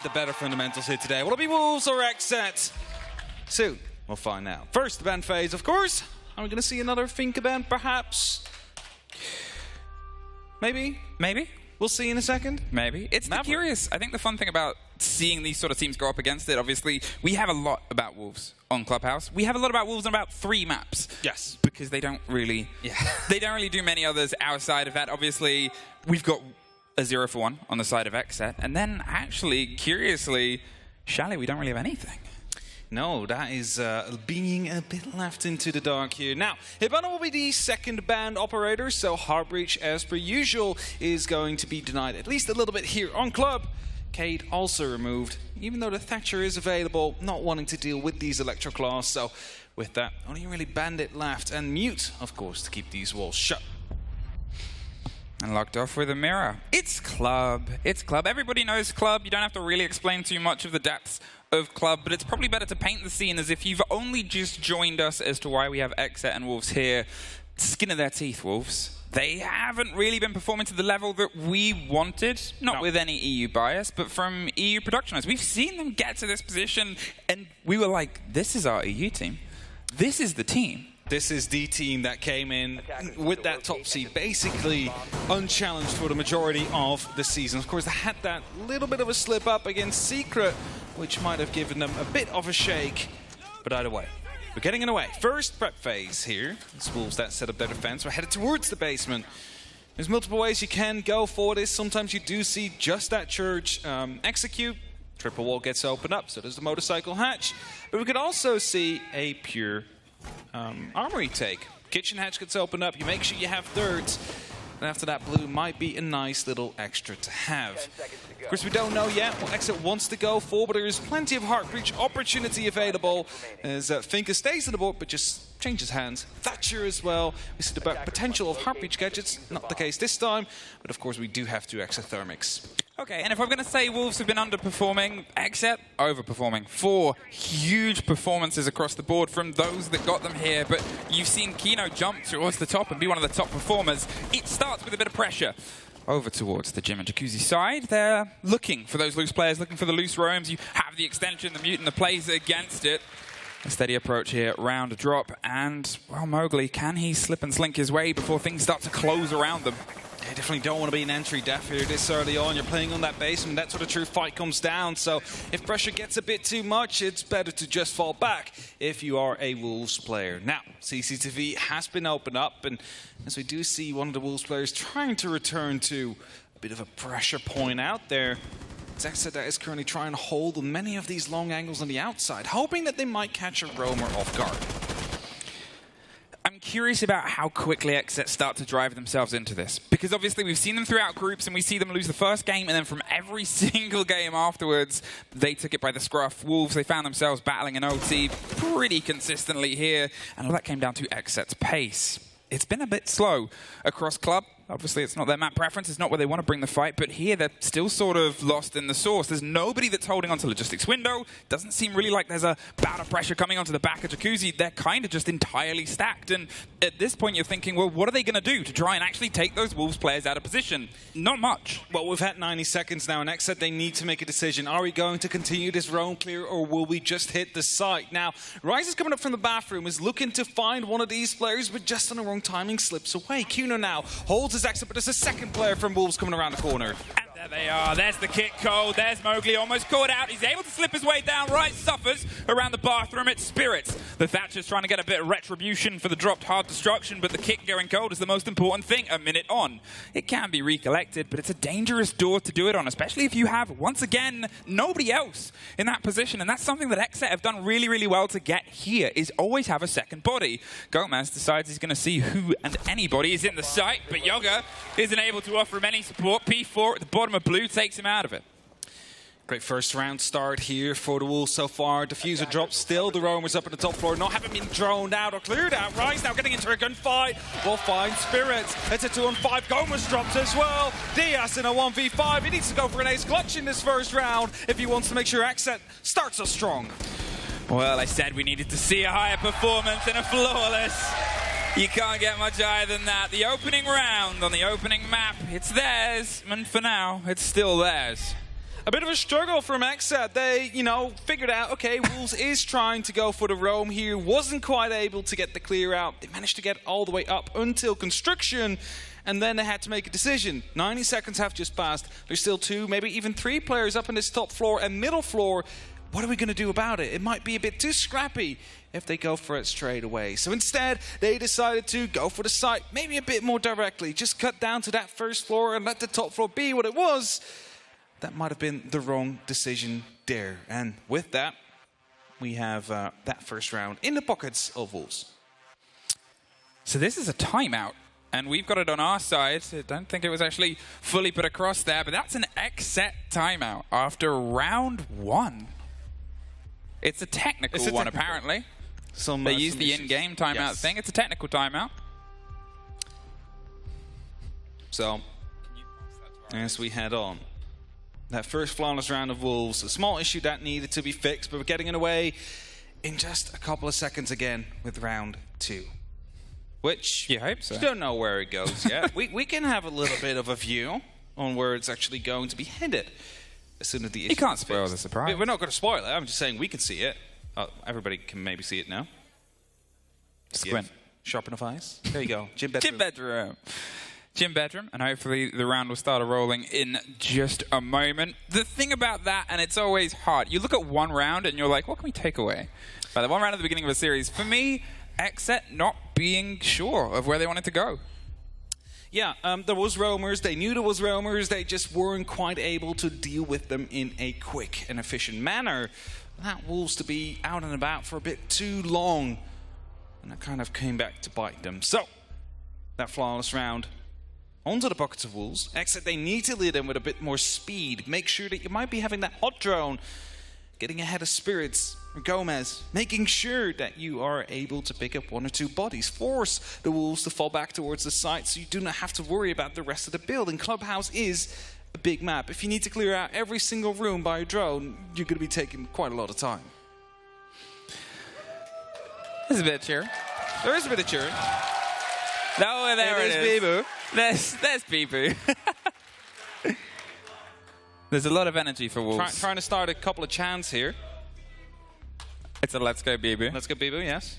The better fundamentals here today. Will it be Wolves or XSET? Soon, we'll find out. First, the ban phase, of course. Are we going to see another Finka ban, perhaps? Maybe? Maybe. We'll see in a second. Maybe. It's curious. I think the fun thing about seeing these sort of teams go up against it, obviously, we have a lot about Wolves on Clubhouse. We have a lot about Wolves on about 3 maps. Yes. Because they don't really, they don't really do many others outside of that. Obviously, we've got a 0-for-1 on the side of XSET. And then, actually, curiously, Shally, we don't really have anything. No, that is being a bit left into the dark here. Now, Hibana will be the second banned operator, so Heartbreach, as per usual, is going to be denied at least a little bit here on Club. Cade also removed, even though the Thatcher is available, not wanting to deal with these Electroclaws. So, with that, only really Bandit left, and Mute, of course, to keep these walls shut. And locked off with a mirror. It's Club. It's Club. Everybody knows Club. You don't have to really explain too much of the depths of Club, but it's probably better to paint the scene as if you've only just joined us as to why we have XSET and Wolves here. Skin of their teeth, Wolves. They haven't really been performing to the level that we wanted, not with any EU bias, but from EU productioners. We've seen them get to this position, and we were like, this is our EU team. This is the team. This is the team that came in with that top seed, basically unchallenged for the majority of the season. Of course, they had that little bit of a slip up against Secret, which might have given them a bit of a shake. But either way, we're getting in away. First prep phase here. It's Wolves that set up their defense. We're headed towards the basement. There's multiple ways you can go for this. Sometimes you do see just that church execute. Triple wall gets opened up, so there's the motorcycle hatch. But we could also see a pure armory take. Kitchen hatch gets opened up, you make sure you have dirt, and after that blue might be a nice little extra to have. Of course, we don't know yet what XSET wants to go for, but there is plenty of Heartbreach opportunity available as Finka stays on the board but just changes hands. Thatcher as well. We see the potential of Heartbreach gadgets, not the case this time, but of course we do have 2 exothermics. Okay, and if I'm going to say Wolves have been underperforming, XSET overperforming. 4 huge performances across the board from those that got them here, but you've seen Kino jump towards the top and be one of the top performers. It starts with a bit of pressure. Over towards the Gym and Jacuzzi side, they're looking for those loose players, looking for the loose roams. You have the extension, the Mutant, the plays against it. A steady approach here, round drop, and, well, Mowgli, can he slip and slink his way before things start to close around them? You definitely don't want to be an entry def here this early on. You're playing on that basement, that's where the true fight comes down. So if pressure gets a bit too much, it's better to just fall back if you are a Wolves player. Now, CCTV has been opened up, and as we do see one of the Wolves players trying to return to a bit of a pressure point out there, XSET is currently trying to hold on many of these long angles on the outside, hoping that they might catch a roamer off guard. I'm curious about how quickly XSET start to drive themselves into this. Because obviously we've seen them throughout groups and we see them lose the first game, and then from every single game afterwards, they took it by the scruff. Wolves, they found themselves battling an OT pretty consistently here, and all that came down to XSET's pace. It's been a bit slow across Club. Obviously, it's not their map preference. It's not where they want to bring the fight. But here, they're still sort of lost in the source. There's nobody that's holding onto Logistics window. Doesn't seem really like there's a bout of pressure coming onto the back of Jacuzzi. They're kind of just entirely stacked. And at this point, you're thinking, well, what are they going to do to try and actually take those Wolves players out of position? Not much. Well, we've had 90 seconds now, and XSET, they need to make a decision. Are we going to continue this roam clear, or will we just hit the site? Now, Rise is coming up from the bathroom, is looking to find one of these players, but just on the wrong timing, slips away. Kuno now holds his exit, but there's a second player from Wolves coming around the corner. And there they are. There's the kick code. There's Mowgli almost caught out. He's able to slip his way down. Right suffers around the bathroom. It's Spirits. The Thatcher's trying to get a bit of retribution for the dropped hard destruction, but the kick going cold is the most important thing. A minute on. It can be recollected, but it's a dangerous door to do it on, especially if you have, once again, nobody else in that position. And that's something that XSET have done really, really well to get here, is always have a second body. Gomez decides he's going to see who and anybody is in the site, but Yoga isn't able to offer him any support. P4 at the bottom of blue takes him out of it. Great first round start here for the Wolves so far. Diffuser drops still. The roamers up on the top floor, not having been droned out or cleared out. Rise now getting into a gunfight. We'll find Spirits. It's a 2-on-5. Gomez drops as well. Diaz in a 1v5. He needs to go for an ace clutch in this first round if he wants to make sure XSET starts us strong. Well, I said we needed to see a higher performance and a flawless. You can't get much higher than that. The opening round on the opening map, it's theirs. And for now, it's still theirs. A bit of a struggle from XSET. They, you know, figured out, okay, Wolves is trying to go for the roam here. Wasn't quite able to get the clear out. They managed to get all the way up until construction, and then they had to make a decision. 90 seconds have just passed. There's still 2, maybe even 3 players up in this top floor and middle floor. What are we going to do about it? It might be a bit too scrappy if they go for it straight away. So instead, they decided to go for the site, maybe a bit more directly. Just cut down to that first floor and let the top floor be what it was. That might have been the wrong decision there. And with that, we have that first round in the pockets of Wolves. So this is a timeout, and we've got it on our side. I don't think it was actually fully put across there, but that's an XSET timeout after round 1. It's a technical one, apparently. They use the in-game timeout thing. It's a technical timeout. So, as we head on. That first flawless round of Wolves, a small issue that needed to be fixed, but we're getting it away in just a couple of seconds again with round 2. Which, you hope so. We don't know where it goes yet. we can have a little bit of a view on where it's actually going to be headed as soon as the issue You can't spoil the surprise. We're not going to spoil it. I'm just saying we can see it. Everybody can maybe see it now. Squint. Sharpen of eyes. There you go. Gym bedroom. Gym bedroom. Gym bedroom, and hopefully the round will start rolling in just a moment. The thing about that, and it's always hard, you look at one round and you're like, what can we take away? By the one round at the beginning of a series, for me, XSET not being sure of where they wanted to go. Yeah, there was roamers. They knew there was roamers. They just weren't quite able to deal with them in a quick and efficient manner. That Wolves to be out and about for a bit too long, and that kind of came back to bite them. So, that flawless round onto the pockets of Wolves. XSET, they need to lead in with a bit more speed. Make sure that you might be having that hot drone, getting ahead of Spirits or Gomez, making sure that you are able to pick up 1 or 2 bodies. Force the Wolves to fall back towards the site so you do not have to worry about the rest of the building. Clubhouse is a big map. If you need to clear out every single room by a drone, you're going to be taking quite a lot of time. There's a bit of cheering. There is a bit of cheering. No, there it is. Bibu. There's Bibu. There's a lot of energy for Wolves. Trying to start a couple of chants here. It's a let's go Bibu. Let's go Bibu, yes.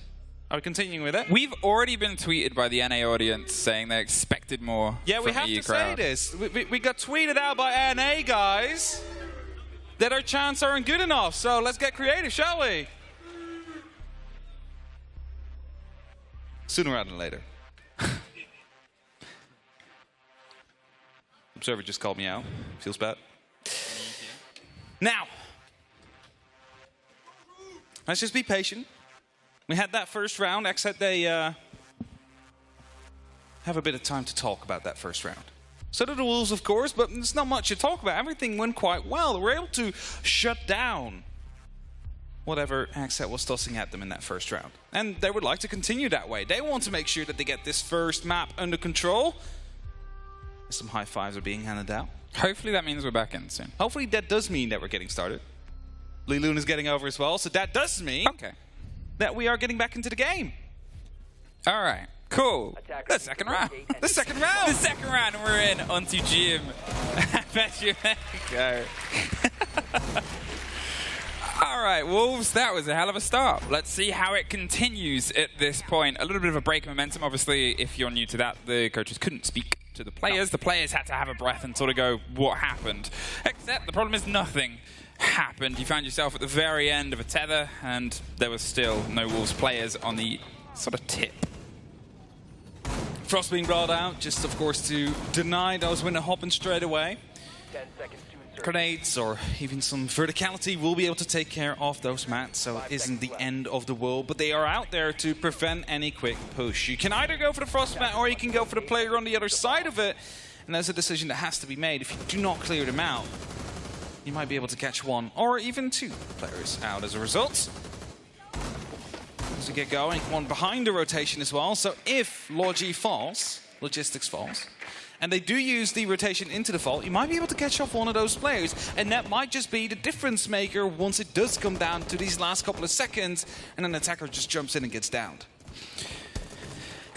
Are we continuing with it? We've already been tweeted by the NA audience saying they expected more. Yeah, we have to say this. We got tweeted out by NA guys that our chants aren't good enough. So let's get creative, shall we? Sooner rather than later. Observer just called me out. Feels bad. Now, let's just be patient. We had that first round. XSET, they have a bit of time to talk about that first round. So did the Wolves, of course, but there's not much to talk about. Everything went quite well. They were able to shut down whatever XSET was tossing at them in that first round. And they would like to continue that way. They want to make sure that they get this first map under control. Some high fives are being handed out. Hopefully that means we're back in soon. Hopefully that does mean that we're getting started. Lee Loon is getting over as well, so that does mean that we are getting back into the game. All right, cool. The second round. The second round. The second round, and we're in onto Gym. I bet you go. All right, Wolves, that was a hell of a start. Let's see how it continues at this point. A little bit of a break in momentum. Obviously, if you're new to that, the coaches couldn't speak to the players. The players had to have a breath and sort of go, what happened? Except the problem is nothing happened. You found yourself at the very end of a tether, and there was still no Wolves players on the sort of tip. Frost being brought out, just of course to deny those winner hopping straight away. 10 seconds to insert. Grenades or even some verticality will be able to take care of those mats, so it isn't the end of the world, but they are out there to prevent any quick push. You can either go for the Frost mat or you can go for the player on the other side of it, and that's a decision that has to be made. If you do not clear them out, you might be able to catch 1 or even 2 players out as a result. As we get going, 1 behind the rotation as well, so if Logi falls, Logistics falls, and they do use the rotation into the vault, you might be able to catch off 1 of those players, and that might just be the difference maker once it does come down to these last couple of seconds, and an attacker just jumps in and gets downed.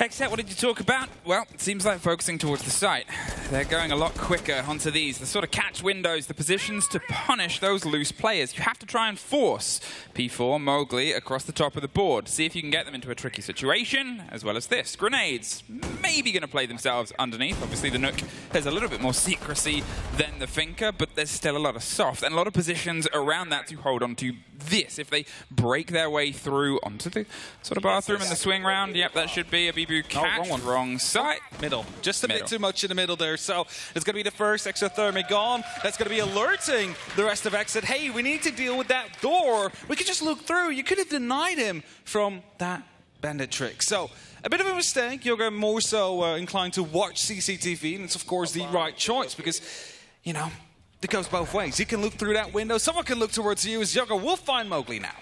XSET, what did you talk about? Well, it seems like focusing towards the site. They're going a lot quicker onto these, the sort of catch windows, the positions to punish those loose players. You have to try and force P4, Mowgli across the top of the board. See if you can get them into a tricky situation, as well as this. Grenades, maybe going to play themselves underneath. Obviously, the Nook has a little bit more secrecy than the Finker, but there's still a lot of soft and a lot of positions around that to hold on to this. If they break their way through onto the sort of bathroom and the swing round, yep, that should be a BBU catch. Wrong side. Middle. Just a bit too much in the middle there. So it's going to be the first exothermic gone. That's going to be alerting the rest of XSET. Hey, we need to deal with that door. We could just look through. You could have denied him from that bandit trick. So a bit of a mistake. You're more so inclined to watch CCTV, and it's of course the right choice because, you know, it goes both ways. You can look through that window. Someone can look towards you as Yoga will find Mowgli now.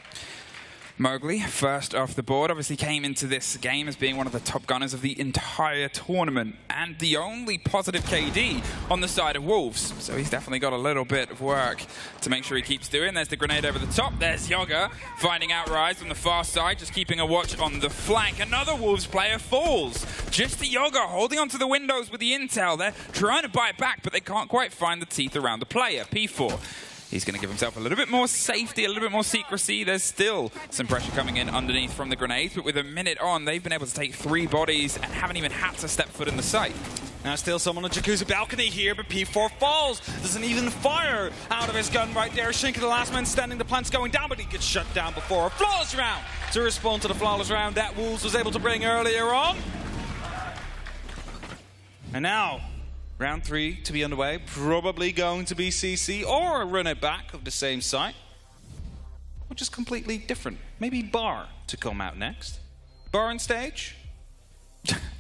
Mowgli, first off the board, obviously came into this game as being one of the top gunners of the entire tournament and the only positive KD on the side of Wolves. So he's definitely got a little bit of work to make sure he keeps doing. There's the grenade over the top. There's Yoga finding out Rise on the far side, just keeping a watch on the flank. Another Wolves player falls. Just the Yoga holding onto the windows with the intel. They're trying to buy back, but they can't quite find the teeth around the player. P4. He's going to give himself a little bit more safety, a little bit more secrecy. There's still some pressure coming in underneath from the grenades, but with a minute on, they've been able to take 3 bodies and haven't even had to step foot in the site. Now still someone on Jacuzzi balcony here, but P4 falls. Doesn't even fire out of his gun right there. Shinka, the last man standing, the plant's going down, but he gets shut down before a flawless round to respond to the flawless round that Wolves was able to bring earlier on. And now, round 3 to be underway, probably going to be CC or a run it back of the same site, which is completely different. Maybe Bar to come out next. Bar on stage?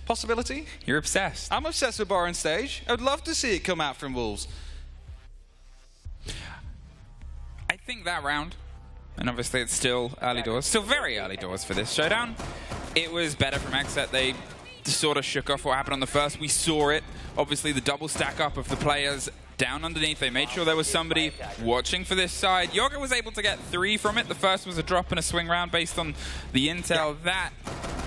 Possibility? You're obsessed. I'm obsessed with Bar on stage. I would love to see it come out from Wolves. I think that round, and obviously it's still early doors, still very early doors for this showdown. It was better from XSET. They sort of shook off what happened on the first. We saw it. Obviously, the double stack up of the players down underneath. They made sure there was somebody watching for this side. Yoga was able to get 3 from it. The first was a drop and a swing round based on the intel. That,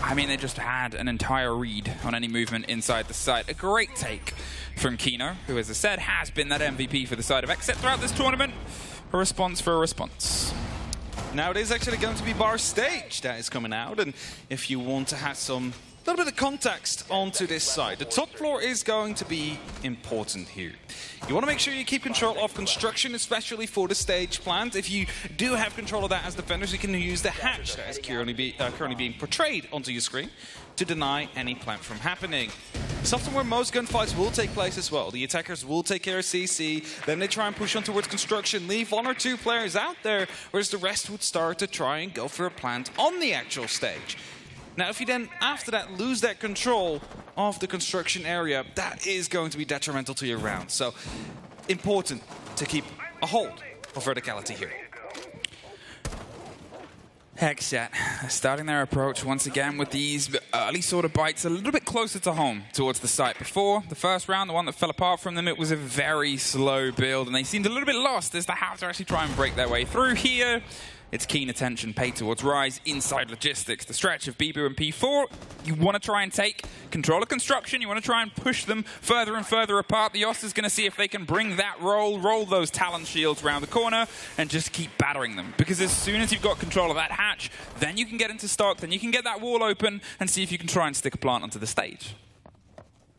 I mean, they just had an entire read on any movement inside the site. A great take from Kino, who, as I said, has been that MVP for the side of XSET throughout this tournament. A response for a response. Now it is actually going to be Bar stage that is coming out, and if you want to have some little bit of context onto this side, the top floor is going to be important here. You want to make sure you keep control of construction, especially for the stage plant. If you do have control of that as defenders, you can use the hatch that is currently being portrayed onto your screen to deny any plant from happening. It's often where most gunfights will take place as well. The attackers will take care of CC, then they try and push on towards construction, leave 1 or 2 players out there, whereas the rest would start to try and go for a plant on the actual stage. Now, if you then, after that, lose that control of the construction area, that is going to be detrimental to your round. So, important to keep a hold of verticality here. XSET starting their approach once again with these early sort of bites a little bit closer to home towards the site. Before the first round, the one that fell apart from them, it was a very slow build, and they seemed a little bit lost as to how to actually try and break their way through here. It's keen attention paid towards Rise inside logistics. The stretch of BBU and P4, you want to try and take control of construction. You want to try and push them further and further apart. The Os is going to see if they can bring that roll those Talon shields around the corner, and just keep battering them. Because as soon as you've got control of that hatch, then you can get into stock, then you can get that wall open and see if you can try and stick a plant onto the stage.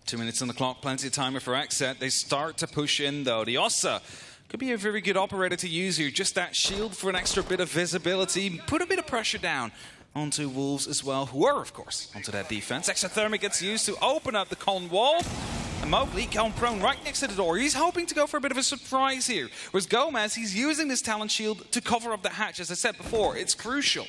2 minutes on the clock, plenty of timer for XSET. They start to push in though. The Ossa could be a very good operator to use here. Just that shield for an extra bit of visibility. Put a bit of pressure down onto Wolves as well, who are, of course, onto that defense. Exothermic gets used to open up the con wall. And Mowgli going prone right next to the door. He's hoping to go for a bit of a surprise here. Whereas Gomez, he's using this talent shield to cover up the hatch. As I said before, it's crucial.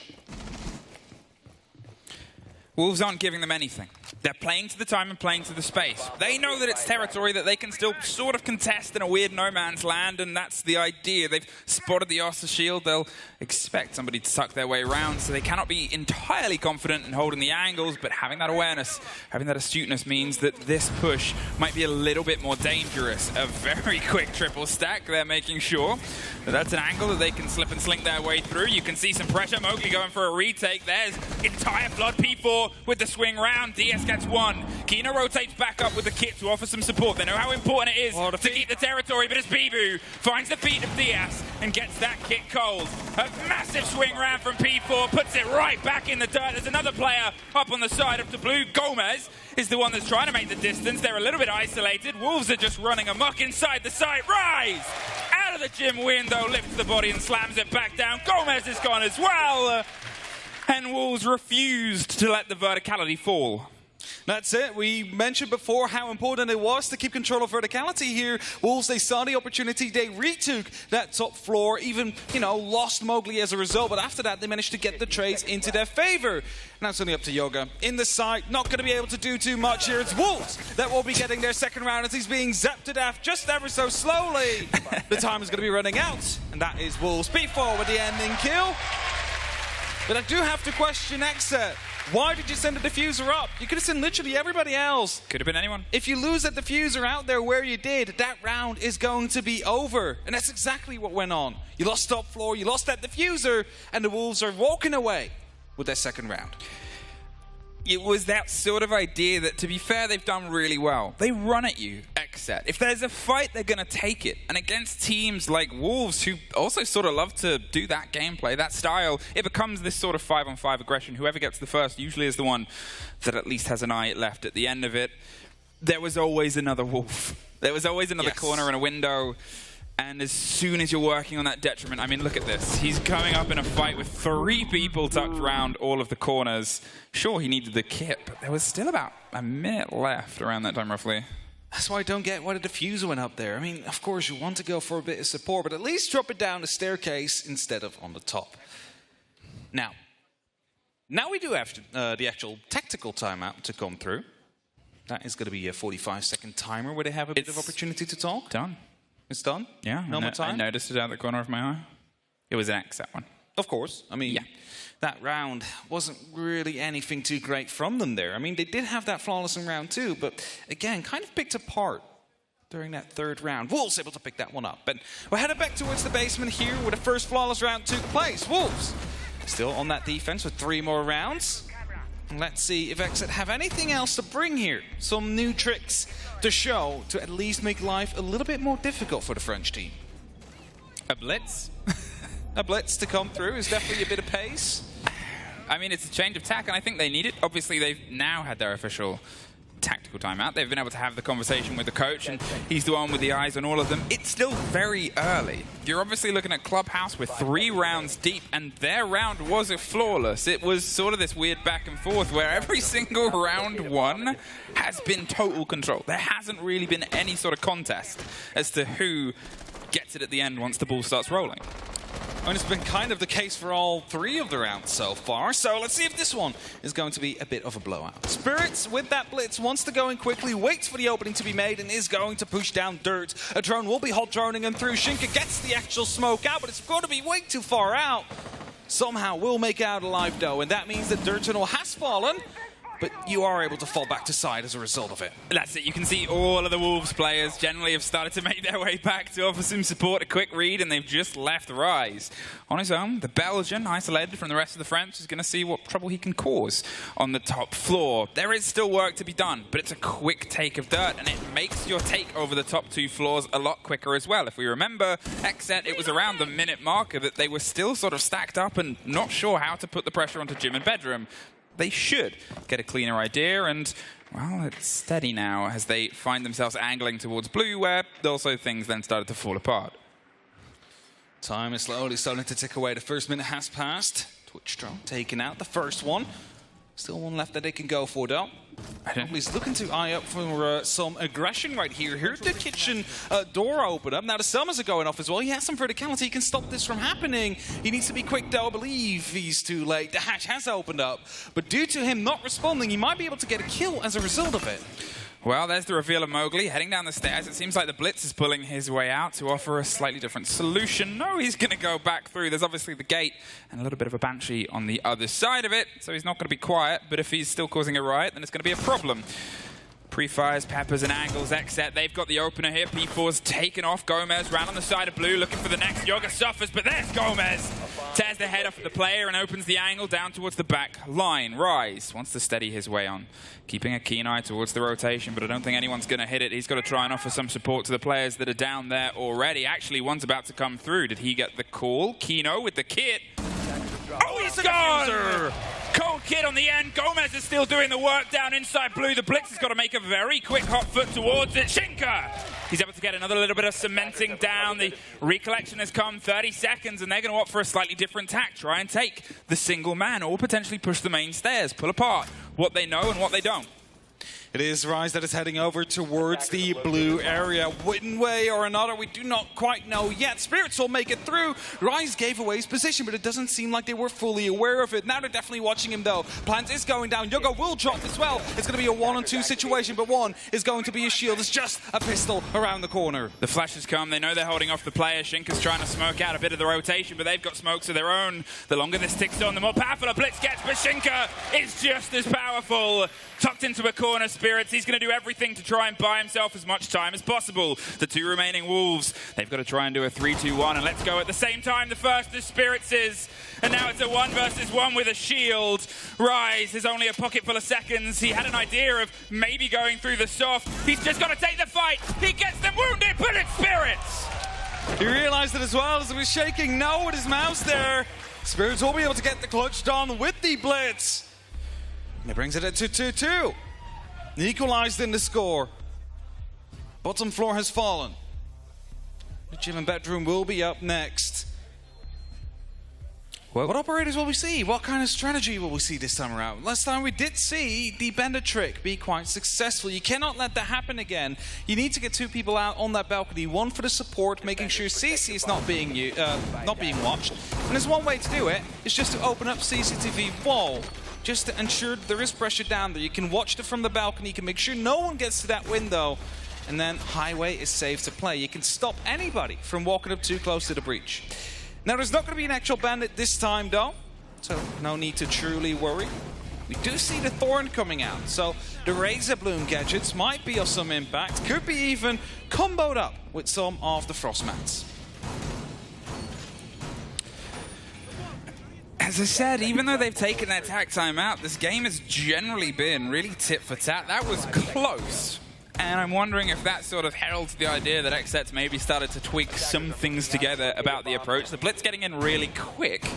Wolves aren't giving them anything. They're playing to the time and playing to the space. They know that it's territory that they can still sort of contest in a weird no man's land, and that's the idea. They've spotted the Oster shield. They'll expect somebody to suck their way around, so they cannot be entirely confident in holding the angles, but having that awareness, having that astuteness means that this push might be a little bit more dangerous. A very quick triple stack. They're making sure that that's an angle that they can slip and slink their way through. You can see some pressure. Mowgli going for a retake. There's entire flood P4 with the swing round. De-escalation gets one. Kino rotates back up with the kit to offer some support. They know how important it is to keep the territory, but as Bibu finds the feet of Diaz and gets that kit cold. A massive swing round from P4, puts it right back in the dirt. There's another player up on the side of the blue. Gomez is the one that's trying to make the distance. They're a little bit isolated. Wolves are just running amok inside the site. Rise! Out of the gym window, lifts the body and slams it back down. Gomez is gone as well. And Wolves refused to let the verticality fall. That's it. We mentioned before how important it was to keep control of verticality here. Wolves, they saw the opportunity. They retook that top floor, even, lost Mowgli as a result. But after that, they managed to get the trades into their favor. Now it's only up to Yoga. In the site, not going to be able to do too much here. It's Wolves that will be getting their second round as he's being zapped to death just ever so slowly. The time is going to be running out. And that is Wolves. P4 with the ending kill. But I do have to question XSET. Why did you send the diffuser up? You could have sent literally everybody else. Could have been anyone. If you lose that diffuser out there where you did, that round is going to be over. And that's exactly what went on. You lost top floor, you lost that diffuser, and the Wolves are walking away with their second round. It was that sort of idea that, to be fair, they've done really well. They run at you, XSET. If there's a fight, they're going to take it. And against teams like Wolves, who also sort of love to do that gameplay, that style, it becomes this sort of 5-on-5 aggression. Whoever gets the first usually is the one that at least has an eye left at the end of it. There was always another Wolf. There was always another corner and a window. And as soon as you're working on that detriment, I mean, look at this. He's coming up in a fight with 3 people tucked around all of the corners. Sure, he needed the kit, but there was still about a minute left around that time, roughly. That's why I don't get why the diffuser went up there. I mean, of course, you want to go for a bit of support, but at least drop it down the staircase instead of on the top. Now we do have the actual tactical timeout to come through. That is going to be a 45-second timer where they have a bit of opportunity to talk. Done. It's done? Yeah, no more time? I noticed it out the corner of my eye. It was an XSET one. Of course. I mean, that round wasn't really anything too great from them there. I mean, they did have that flawless in round 2, but again, kind of picked apart during that third round. Wolves able to pick that one up. But we're headed back towards the basement here where the first flawless round took place. Wolves still on that defense with 3 more rounds. Let's see if XSET have anything else to bring here. Some new tricks to show to at least make life a little bit more difficult for the French team. A blitz? A blitz to come through is definitely a bit of pace. I mean, it's a change of tack, and I think they need it. Obviously, they've now had their official tactical timeout. They've been able to have the conversation with the coach, and he's the one with the eyes on all of them. It's still very early. You're obviously looking at Clubhouse with 3 rounds deep, and their round was flawless. It was sort of this weird back and forth where every single round one has been total control. There hasn't really been any sort of contest as to who gets it at the end once the ball starts rolling. And it's been kind of the case for all 3 of the rounds so far. So let's see if this one is going to be a bit of a blowout. Spirits with that blitz wants to go in quickly, waits for the opening to be made, and is going to push down dirt. A drone will be hot droning him through. Shinka gets the actual smoke out, but it's going to be way too far out. Somehow will make out alive though, and that means the dirt tunnel has fallen. But you are able to fall back to side as a result of it. That's it. You can see all of the Wolves players generally have started to make their way back to offer some support, a quick read, and they've just left Rise. On his own, the Belgian, isolated from the rest of the French, is going to see what trouble he can cause on the top floor. There is still work to be done, but it's a quick take of dirt, and it makes your take over the top 2 floors a lot quicker as well. If we remember, XSET, it was around the minute marker that they were still sort of stacked up and not sure how to put the pressure onto gym and bedroom. They should get a cleaner idea, and, well, it's steady now as they find themselves angling towards blue, where also things then started to fall apart. Time is slowly starting to tick away. The first minute has passed. Twitch drone taken out, the first one. Still one left that they can go for, though. He's looking to eye up for some aggression right here. Here's the kitchen door open up. Now the summers are going off as well. He has some verticality. He can stop this from happening. He needs to be quick, though. I believe he's too late. The hatch has opened up. But due to him not responding, he might be able to get a kill as a result of it. Well, there's the reveal of Mowgli heading down the stairs. It seems like the Blitz is pulling his way out to offer a slightly different solution. No, he's going to go back through. There's obviously the gate and a little bit of a Banshee on the other side of it, so he's not going to be quiet. But if he's still causing a riot, then it's going to be a problem. Pre-fires, peppers, and angles. XSET, they've got the opener here. P4's taken off. Gomez round on the side of blue, looking for the next. Yoga suffers, but there's Gomez. Tears the head off of the player and opens the angle down towards the back line. Rise wants to steady his way on, keeping a keen eye towards the rotation, but I don't think anyone's going to hit it. He's got to try and offer some support to the players that are down there already. Actually, one's about to come through. Did he get the call? Kino with the kit. Oh, he's gone! Cold kid on the end. Gomez is still doing the work down inside blue. The Blitz has got to make a very quick hot foot towards it. Shinka! He's able to get another little bit of cementing down. The recollection has come 30 seconds, and they're going to opt for a slightly different tack. Try and take the single man, or potentially push the main stairs. Pull apart what they know and what they don't. It is Rise that is heading over towards the blue area. One way or another, we do not quite know yet. Spirits will make it through. Rise gave away his position, but it doesn't seem like they were fully aware of it. Now they're definitely watching him, though. Plant is going down. Yoga will drop as well. It's going to be a 1-on-2 situation, but one is going to be a shield. It's just a pistol around the corner. The flash has come. They know they're holding off the player. Shinka's trying to smoke out a bit of the rotation, but they've got smokes of their own. The longer this ticks on, the more powerful a Blitz gets, but Shinka is just as powerful. Tucked into a corner, Spirits. He's going to do everything to try and buy himself as much time as possible. The two remaining Wolves, they've got to try and do a 3-2-1, and let's go at the same time. The first is Spirits', and now it's a 1 versus 1 with a shield. Rise is only a pocket full of seconds. He had an idea of maybe going through the soft. He's just got to take the fight. He gets them wounded, but it's Spirits. He realized it as well as he was shaking no with his mouse there. Spirits will be able to get the clutch done with the Blitz. And it brings it at 2-2-2. Equalized in the score. Bottom floor has fallen. The gym and bedroom will be up next. Well, what operators will we see? What kind of strategy will we see this time around? Last time we did see the bender trick be quite successful. You cannot let that happen again. You need to get two people out on that balcony. One for the support, making sure CC is not being watched. And there's one way to do it. It's just to open up CCTV wall. Just to ensure there is pressure down there. You can watch it from the balcony. You can make sure no one gets to that window. And then highway is safe to play. You can stop anybody from walking up too close to the breach. Now, there's not going to be an actual bandit this time, though. So no need to truly worry. We do see the Thorn coming out. So the Razor Bloom gadgets might be of some impact. Could be even comboed up with some of the Frost Mats. As I said, even though they've taken their tack time out, this game has generally been really tit for tat. That was close. And I'm wondering if that sort of heralds the idea that XSET's maybe started to tweak some things together about the approach. The Blitz getting in really quick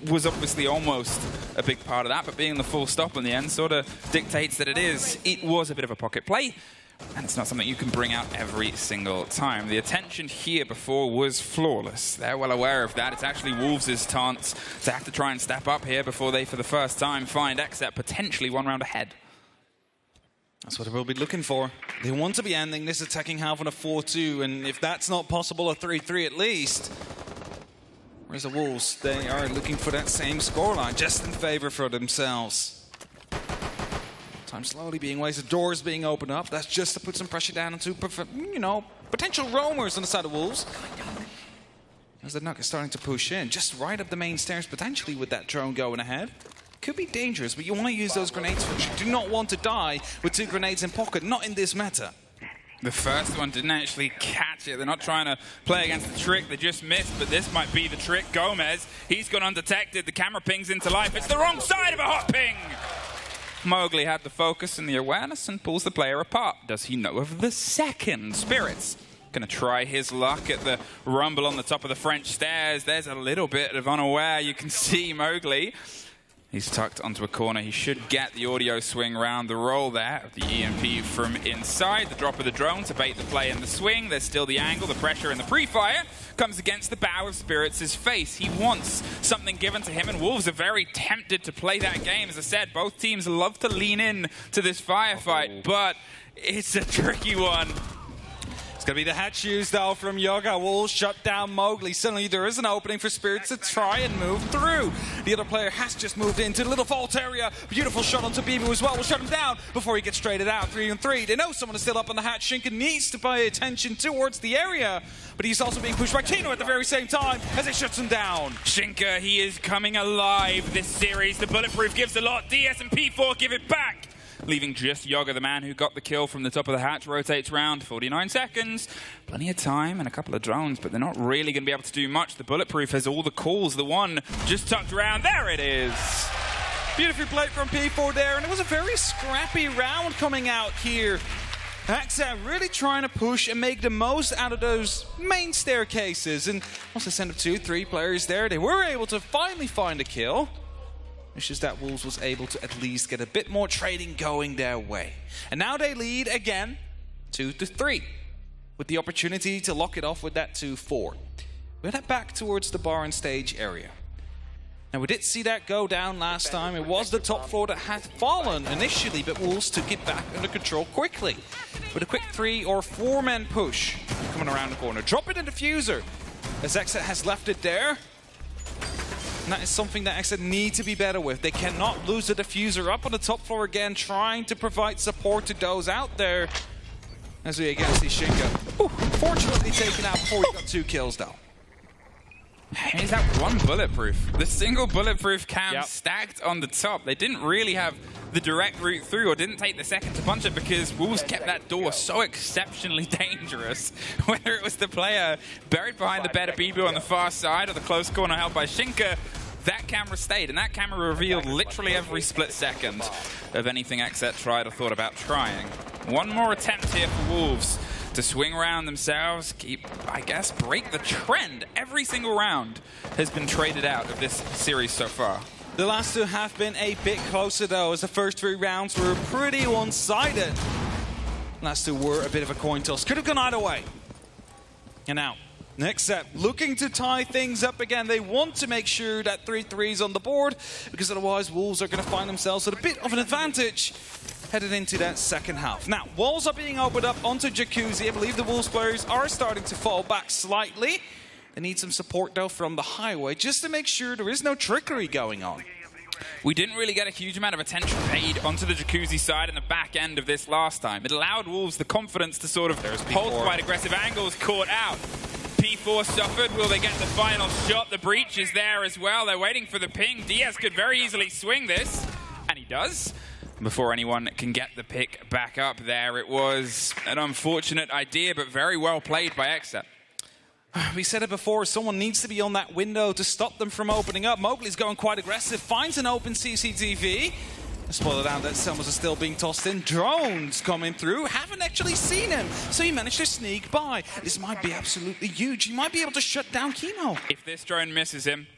was obviously almost a big part of that, but being the full stop in the end sort of dictates that it was a bit of a pocket play. And it's not something you can bring out every single time. The attention here before was flawless. They're well aware of that. It's actually Wolves' chance to have to try and step up here before they, for the first time, find XSET potentially one round ahead. That's what we'll be looking for. They want to be ending this attacking half on a 4-2, and if that's not possible, a 3-3 at least. Whereas the Wolves, they are looking for that same scoreline, just in favor for themselves. Time slowly being wasted, doors being opened up. That's just to put some pressure down into, you know, potential roamers on the side of Wolves. As the Nuck is starting to push in, just right up the main stairs, potentially with that drone going ahead. Could be dangerous, but you want to use those grenades for you do not want to die with 2 grenades in pocket, not in this meta. The first one didn't actually catch it. They're not trying to play against the trick. They just missed, but this might be the trick. Gomez, he's gone undetected. The camera pings into life. It's the wrong side of a hot ping. Mowgli had the focus and the awareness and pulls the player apart. Does he know of the second? Spirits gonna try his luck at the rumble on the top of the French stairs. There's a little bit of unaware. You can see Mowgli. He's tucked onto a corner. He should get the audio swing round the roll there of the EMP from inside. The drop of the drone to bait the play in the swing. There's still the angle, the pressure, and the pre-fire comes against the bow of Spirits' face. He wants something given to him, and Wolves are very tempted to play that game. As I said, both teams love to lean in to this firefight, but it's a tricky one. It's going to be the hatch used, though, from Yoga. Wolves shut down Mowgli. Suddenly, there is an opening for Spirits to try and move through. The other player has just moved into the little vault area. Beautiful shot onto Bibu as well. Will shut him down before he gets traded out. 3-on-3. They know someone is still up on the hatch. Shinka needs to pay attention towards the area, but he's also being pushed by Kino at the very same time as it shuts him down. Shinka, he is coming alive this series. The bulletproof gives a lot. DS and P4 give it back. leaving just Yoga, the man who got the kill from the top of the hatch, rotates round. 49 seconds. Plenty of time and a couple of drones, but they're not really going to be able to do much. The Bulletproof has all the calls. The one just tucked around. There it is. Beautifully played from P4 there, and it was a very scrappy round coming out here. XSET really trying to push and make the most out of those main staircases. And once they sent up 2-3 players there, they were able to finally find a kill. It's just that Wolves was able to at least get a bit more trading going their way. And now they lead again 2-3 with the opportunity to lock it off with that 2-4. We'll head back towards the bar and stage area. Now, we did see that go down last time. It was the top floor that had fallen initially, but Wolves took it back under control quickly. With a quick 3 or 4-man push coming around the corner. Drop it in the diffuser as XSET has left it there. And that is something that XSET need to be better with. They cannot lose the diffuser up on the top floor again, trying to provide support to those out there. As we again see Shinka. Unfortunately taken out before he got 2 kills though. He's that one bulletproof. The single bulletproof cam stacked on the top. They didn't really have the direct route through or didn't take the second to punch it because Wolves kept that door so exceptionally dangerous. Whether it was the player buried behind the bed of Bibu on the far side or the close corner held by Shinka, that camera stayed, and that camera revealed literally every split second of anything XSET tried or thought about trying. One more attempt here for Wolves to swing around themselves, I guess, break the trend. Every single round has been traded out of this series so far. The last 2 have been a bit closer though, as the first 3 rounds were pretty one-sided. Last 2 were a bit of a coin toss. Could have gone either way. And now, XSET looking to tie things up again. They want to make sure that 3-3 is on the board, because otherwise Wolves are going to find themselves at a bit of an advantage headed into that second half. Now, walls are being opened up onto Jacuzzi. I believe the Wolves players are starting to fall back slightly. They need some support, though, from the highway, just to make sure there is no trickery going on. We didn't really get a huge amount of attention paid onto the Jacuzzi side in the back end of this last time. It allowed Wolves the confidence to sort of hold quite aggressive angles, caught out. P4 suffered. Will they get the final shot? The breach is there as well. They're waiting for the ping. Diaz could very easily swing this, and he does. Before anyone can get the pick back up there, it was an unfortunate idea, but very well played by XSET. We said it before, someone needs to be on that window to stop them from opening up. Mowgli's going quite aggressive, finds an open CCTV. Spotted out that Selmas is still being tossed in. Drones coming through, haven't actually seen him, so he managed to sneak by. This might be absolutely huge. He might be able to shut down Kino. If this drone misses him,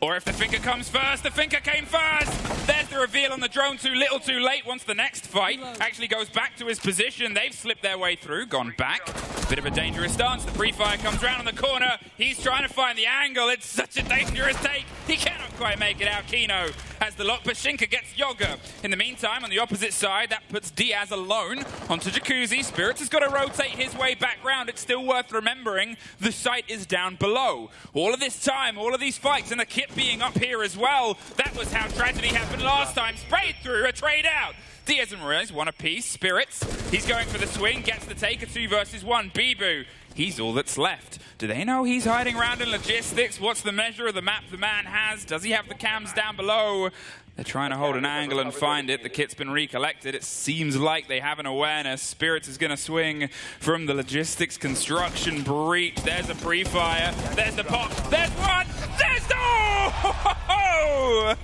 or if the Finker comes first, the Finker came first! There's the reveal on the drone, too little too late. Once the next fight actually goes back to his position, they've slipped their way through, gone back. Bit of a dangerous stance. The pre-fire comes round on the corner. He's trying to find the angle. It's such a dangerous take. He cannot quite make it out. Kino has the lock, but Shinka gets Yoga. In the meantime, on the opposite side, that puts Diaz alone onto Jacuzzi. Spirits has got to rotate his way back round. It's still worth remembering the site is down below. All of this time, all of these fights, and the kit being up here as well. That was how tragedy happened last time. Sprayed through, a trade out. Diaz and Morez, one apiece. Spirits, he's going for the swing, gets the take, a 2 versus 1. Bibu, he's all that's left. Do they know he's hiding around in logistics? What's the measure of the map the man has? Does he have the cams down below? They're trying to hold an angle and find it. The kit's been recollected. It seems like they have an awareness. Spirits is going to swing from the logistics construction breach. There's a pre-fire. There's the pop. There's one. There's no!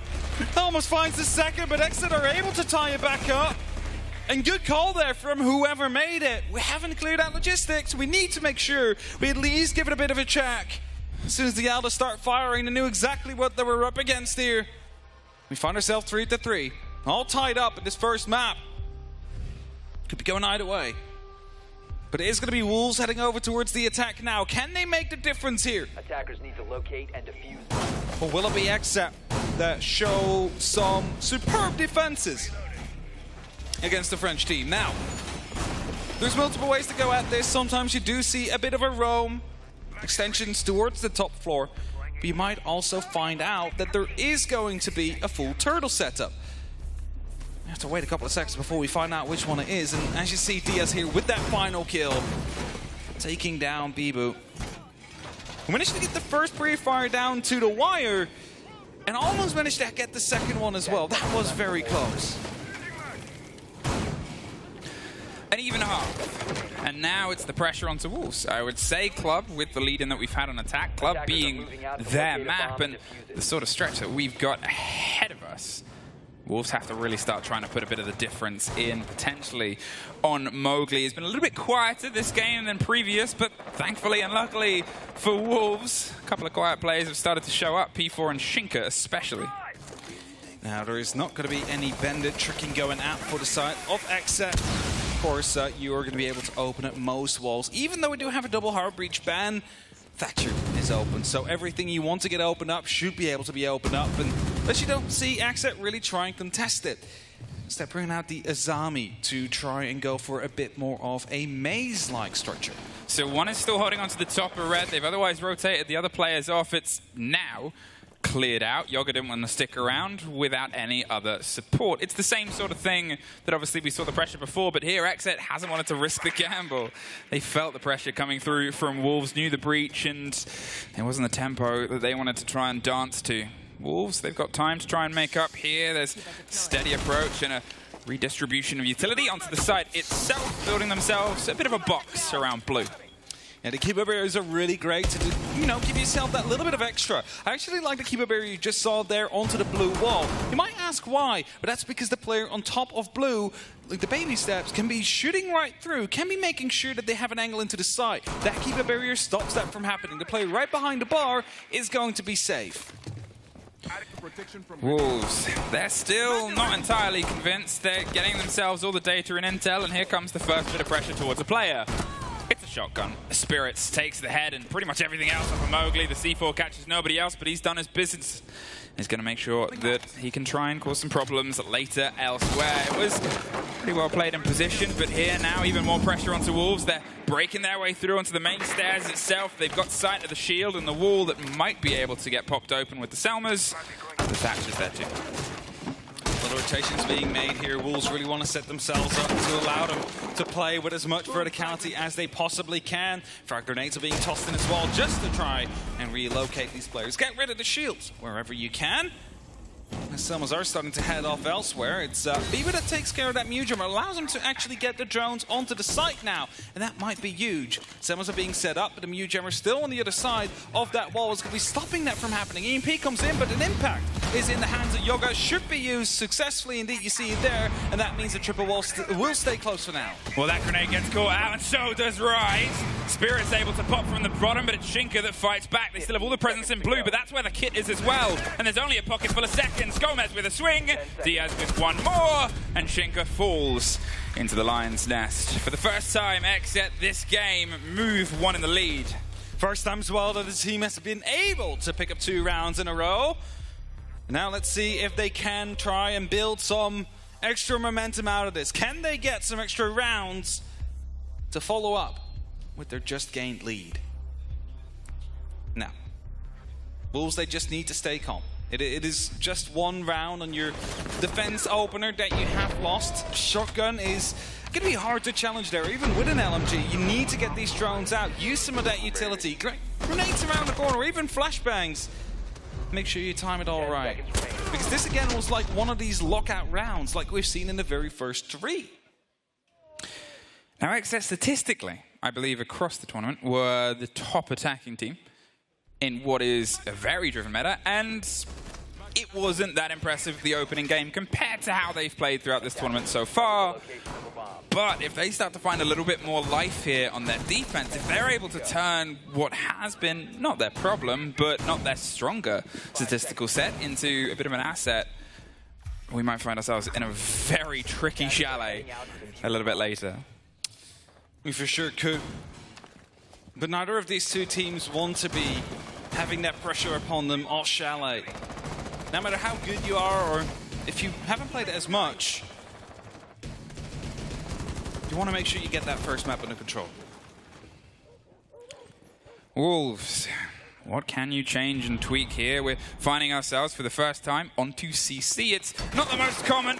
Almost finds the second, but XSET are able to tie it back up. And good call there from whoever made it. We haven't cleared out logistics. We need to make sure we at least give it a bit of a check. As soon as the Alders start firing, they knew exactly what they were up against here. We find ourselves 3-3. All tied up in this first map. Could be going either way. But it is going to be Wolves heading over towards the attack now. Can they make the difference here? Attackers need to locate and defuse. Or will it be XSET that show some superb defenses against the French team? Now, there's multiple ways to go at this. Sometimes you do see a bit of a roam, extensions towards the top floor. But you might also find out that there is going to be a full turtle setup. We have to wait a couple of seconds before we find out which one it is. And as you see, Diaz here with that final kill, taking down Bibu. We managed to get the first pre-fire down to the wire, and almost managed to get the second one as well. That was very close. an even half. And now it's the pressure onto Wolves. I would say Club, with the lead-in that we've had on attack, Club being their map and the sort of stretch that we've got ahead of us. Wolves have to really start trying to put a bit of the difference in, potentially, on Mowgli. He's been a little bit quieter this game than previous, but thankfully and luckily for Wolves, a couple of quiet players have started to show up, P4 and Shinka especially. Now, there is not going to be any bandit tricking going out for the side of XSET. Of course, you are going to be able to open up most walls. Even though we do have a double hard breach ban, Thatcher is open, so everything you want to get opened up should be able to be opened up, and unless you don't see XSET really try and contest it. Instead, bringing out the Azami to try and go for a bit more of a maze-like structure. So one is still holding onto the top of red. They've otherwise rotated the other players off. It's now cleared out. Yoga didn't want to stick around without any other support. It's the same sort of thing that obviously we saw the pressure before, but here XSET hasn't wanted to risk the gamble. They felt the pressure coming through from Wolves, knew the breach, and it wasn't the tempo that they wanted to try and dance to. Wolves, they've got time to try and make up here. There's steady approach and a redistribution of utility onto the site itself, building themselves a bit of a box around blue. Yeah, the keeper barriers are really great to, give yourself that little bit of extra. I actually like the keeper barrier you just saw there onto the blue wall. You might ask why, but that's because the player on top of blue, like the baby steps, can be shooting right through, can be making sure that they have an angle into the side. That keeper barrier stops that from happening. The player right behind the bar is going to be safe. Wolves, they're still not entirely convinced. They're getting themselves all the data and intel, and here comes the first bit of pressure towards a player. It's a shotgun. Spirits takes the head and pretty much everything else off of Mowgli. The C4 catches nobody else, but he's done his business. He's going to make sure that he can try and cause some problems later elsewhere. It was pretty well played in position, but here now even more pressure onto Wolves. They're breaking their way through onto the main stairs itself. They've got sight of the shield and the wall that might be able to get popped open with the Selmas. The Thatcher's there too. A lot of rotations being made here. Wolves really want to set themselves up to allow them to play with as much verticality as they possibly can. Frag grenades are being tossed in as well just to try and relocate these players. Get rid of the shields wherever you can. The Selmas are starting to head off elsewhere. It's Bieber that takes care of that Mujam, allows him to actually get the drones onto the site now, and that might be huge. Selmas are being set up, but the Mujam are still on the other side of that wall. It's going to be stopping that from happening. EMP comes in, but an impact is in the hands of Yoga. Should be used successfully indeed. You see it there, and that means the triple wall will stay close for now. Well, that grenade gets caught out, and so does Rise. Spirit's able to pop from the bottom, but it's Shinka that fights back. They still have all the presence in blue, but that's where the kit is as well. And there's only a pocket full of seconds. Gomez with a swing, Diaz with one more, and Shinka falls into the lion's nest. For the first time, XSET this game move one in the lead. First time as well that the team has been able to pick up 2 rounds in a row. Now let's see if they can try and build some extra momentum out of this. Can they get some extra rounds to follow up with their just gained lead? Now, Wolves, they just need to stay calm. It is just 1 round on your defense opener that you have lost. Shotgun is going to be hard to challenge there, even with an LMG. You need to get these drones out. Use some of that utility. Grenades around the corner, even flashbangs. Make sure you time it all right. Because this again was like one of these lockout rounds like we've seen in the very first 3. Now XSET statistically, I believe across the tournament, were the top attacking team in what is a very driven meta, and it wasn't that impressive the opening game compared to how they've played throughout this tournament so far. But if they start to find a little bit more life here on their defense, if they're able to turn what has been not their problem, but not their stronger statistical set into a bit of an asset, we might find ourselves in a very tricky chalet a little bit later. We for sure could. But neither of these 2 teams want to be having that pressure upon them off chalet. No matter how good you are, or if you haven't played it as much, you want to make sure you get that first map under control. Wolves, what can you change and tweak here? We're finding ourselves for the first time onto CC. It's not the most common,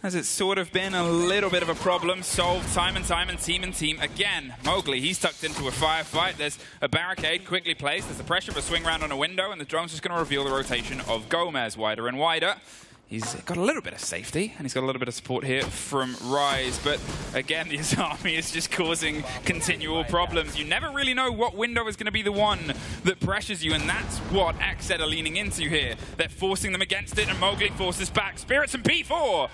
as it's sort of been a little bit of a problem solved time and time and team again. Mowgli, he's tucked into a firefight. There's a barricade quickly placed. There's the pressure of a swing round on a window, and the drone's just going to reveal the rotation of Gomez wider and wider. He's got a little bit of safety, and he's got a little bit of support here from Rise. But again, this army is just causing continual problems. You never really know what window is going to be the one that pressures you, and that's what XSET are leaning into here. They're forcing them against it, and Mowgli forces back. Spirits and P4!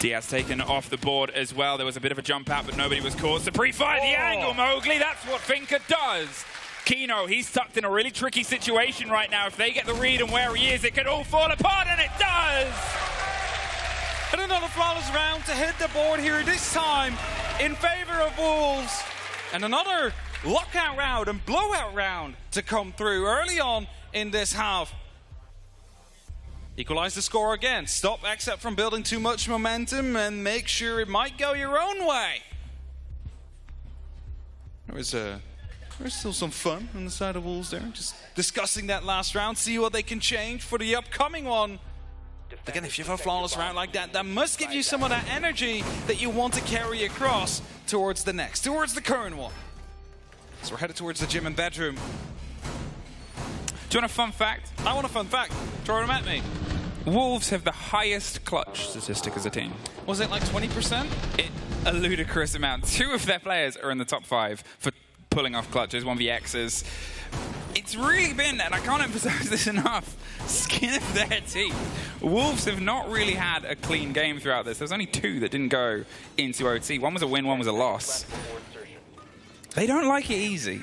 Diaz taken off the board as well. There was a bit of a jump out, but nobody was caught. So pre-fire the angle, Mowgli. That's what Finka does. Kino, he's stuck in a really tricky situation right now. If they get the read on where he is, it could all fall apart, and it does! And another flawless round to hit the board here, this time in favor of Wolves. And another lockout round and blowout round to come through early on in this half. Equalize the score again. Stop XSET from building too much momentum and make sure it might go your own way. There's still some fun on the side of Wolves there. Just discussing that last round, see what they can change for the upcoming one. Again, if you have a flawless round like that, that must give you some of that energy that you want to carry across towards the next, towards the current one. So we're headed towards the gym and bedroom. Do you want a fun fact? I want a fun fact. Throw them at me. Wolves have the highest clutch statistic as a team. Was it like 20%? A ludicrous amount. 2 of their players are in the top 5 for pulling off clutches, 1vXs. It's really been, and I can't emphasize this enough, skin of their teeth. Wolves have not really had a clean game throughout this. There's only 2 that didn't go into OT. One was a win, one was a loss. They don't like it easy.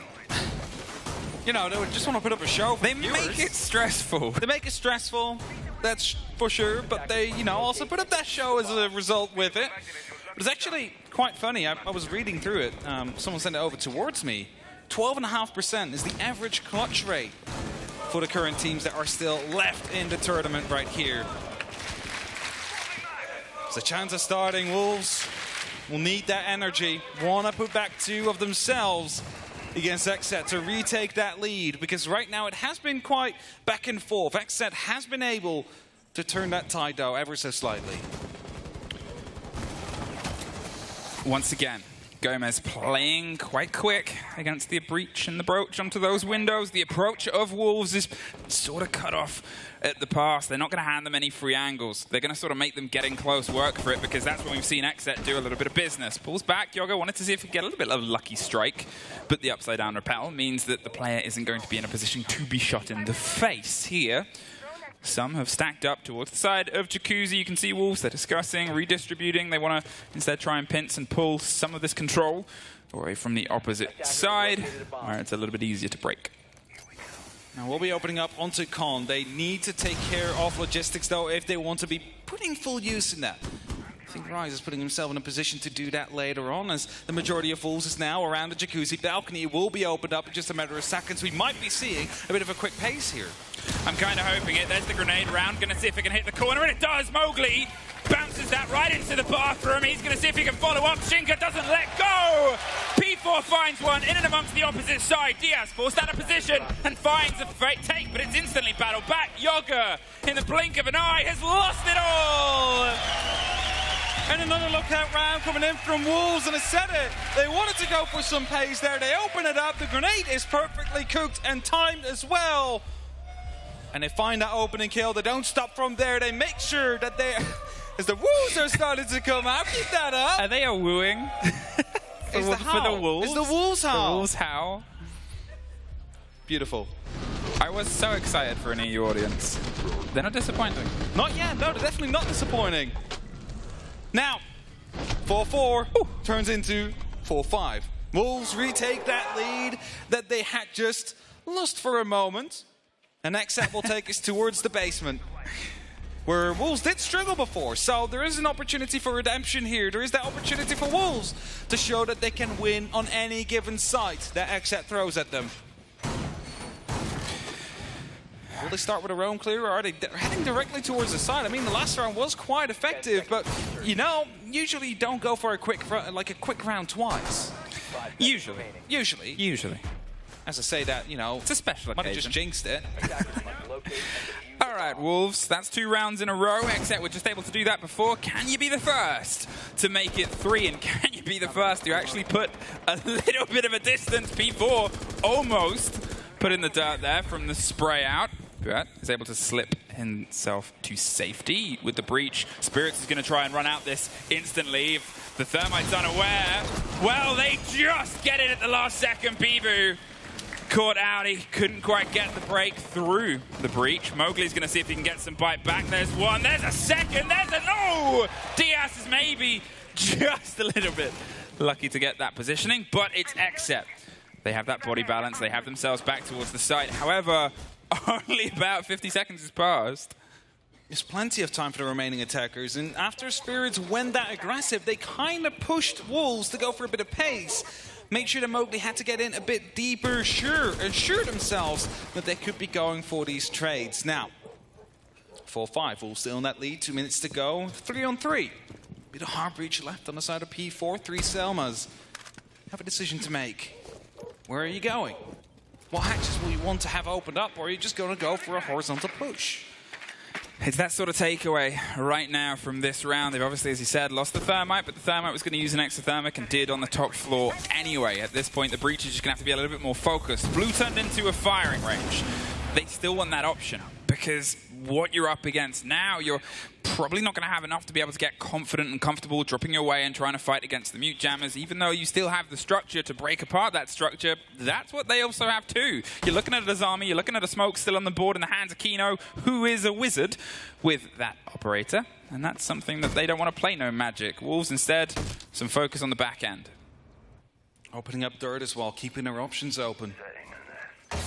You know, they would just want to put up a show for They viewers. make it stressful. They make it stressful, that's for sure, but they, you know, also put up that show as a result with it. But it's actually quite funny. I was reading through it. Someone sent it over towards me. 12.5% is the average clutch rate for the current teams that are still left in the tournament right here. So chance of starting, Wolves will need that energy. Want to put back 2 of themselves against XSET to retake that lead, because right now it has been quite back and forth. XSET has been able to turn that tide though ever so slightly. Once again, Gomez playing quite quick against the breach and the broach onto those windows. The approach of Wolves is sort of cut off at the pass. They're not going to hand them any free angles. They're going to sort of make them get in close work for it, because that's when we've seen XSET do a little bit of business. Pulls back. Yoga wanted to see if he could get a little bit of a lucky strike, but the upside down repel means that the player isn't going to be in a position to be shot in the face here. Some have stacked up towards the side of Jacuzzi. You can see Wolves, they're discussing, redistributing. They want to instead try and pinch and pull some of this control away from the opposite side, where it's a little bit easier to break. Now we'll be opening up onto Con. They need to take care of logistics though if they want to be putting full use in that. I think Rise is putting himself in a position to do that later on, as the majority of Wolves is now around the Jacuzzi balcony. It will be opened up in just a matter of seconds. We might be seeing a bit of a quick pace here. I'm kind of hoping it. There's the grenade round. Going to see if it can hit the corner, and it does. Mowgli bounces that right into the bathroom. He's going to see if he can follow up. Shinka doesn't let go. P4 finds one in and amongst the opposite side. Diaz forced out of position and finds a fake take, but it's instantly battled back. Yoga, in the blink of an eye, has lost it all. And another lookout round coming in from Wolves, and I said it. They wanted to go for some pace there. They open it up. The grenade is perfectly cooked and timed as well. And they find that opening kill. They don't stop from there. They make sure that they, as the Wolves are starting to come out, keep that up. Are they a wooing? for the Wolves? It's the Wolves howl. The Wolves howl. Beautiful. I was so excited for an EU audience. They're not disappointing. Not yet. No, they're definitely not disappointing. Now, 4-4 turns into 4-5. Wolves retake that lead that they had just lost for a moment. And XSET will take us towards the basement, where Wolves did struggle before. So there is an opportunity for redemption here. There is that opportunity for Wolves to show that they can win on any given site that XSET throws at them. Will they start with a roam clear, or are they heading directly towards the side? I mean, the last round was quite effective, but you know, usually you don't go for a quick round twice. Usually. As I say that, you know, it's a special might have occasion. just jinxed it. All right, Wolves, that's 2 rounds in a row. XSET were just able to do that before. Can you be the first to make it 3? And can you be the first to actually put a little bit of a distance? P4 almost put in the dirt there from the spray out. but is able to slip himself to safety with the breach. Spirits is going to try and run out this instantly. If the Thermite's unaware, well, they just get it at the last second. Bivu caught out. He couldn't quite get the break through the breach. Mowgli's going to see if he can get some bite back. There's one. There's a second. There's a... No! Diaz is maybe just a little bit lucky to get that positioning, but it's XSET. They have that body balance. They have themselves back towards the site. However, only about 50 seconds has passed. There's plenty of time for the remaining attackers, and after Spirits went that aggressive, they kind of pushed Wolves to go for a bit of pace. Make sure that Mowgli had to get in a bit deeper, assure themselves that they could be going for these trades. Now, 4-5, Wolves still in that lead, 2 minutes to go, 3-on-3. Bit of hard breach left on the side of P4, 3 Selmas. Have a decision to make. Where are you going? What hatches will you want to have opened up, or are you just going to go for a horizontal push? It's that sort of takeaway right now from this round. They've obviously, as you said, lost the Thermite, but the Thermite was going to use an exothermic and did on the top floor anyway. At this point, the breach is just going to have to be a little bit more focused. Blue turned into a firing range. They still want that option, because what you're up against now, you're probably not going to have enough to be able to get confident and comfortable dropping your way and trying to fight against the mute jammers, even though you still have the structure to break apart that structure. That's what they also have too. You're looking at a Azami, you're looking at a Smoke still on the board in the hands of Kino, who is a wizard with that operator, and that's something that they don't want to play no magic. Wolves instead, some focus on the back end. Opening up dirt as well, keeping their options open.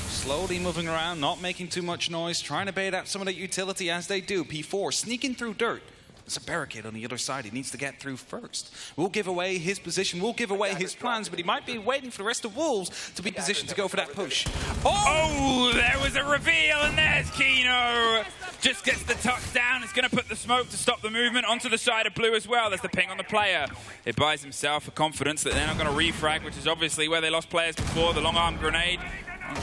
Slowly moving around, not making too much noise, trying to bait out some of the utility as they do. P4 sneaking through dirt. There's a barricade on the other side he needs to get through first. We'll give away his position, we'll give away his plans, but he might be waiting for the rest of Wolves to be positioned to go for that push. Oh, there was a reveal, and there's Kino. Just gets the tuck down. It's going to put the smoke to stop the movement onto the side of blue as well. There's the ping on the player. It buys himself a confidence that they're not going to refrag, which is obviously where they lost players before. The long arm grenade.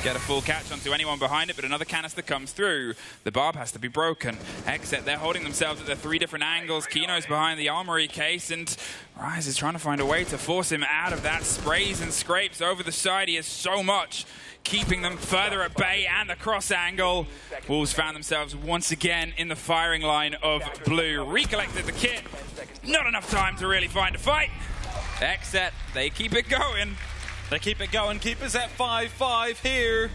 Get a full catch onto anyone behind it, but another canister comes through. The barb has to be broken. XSET, they're holding themselves at their 3 different angles. Kino's behind the armory case, and Rise is trying to find a way to force him out of that. Sprays and scrapes over the side. He has so much, keeping them further at bay, and the cross angle. Wolves found themselves once again in the firing line of blue. Recollected the kit. Not enough time to really find a fight. XSET, they keep it going. They keep it going, keep us at 5-5 here.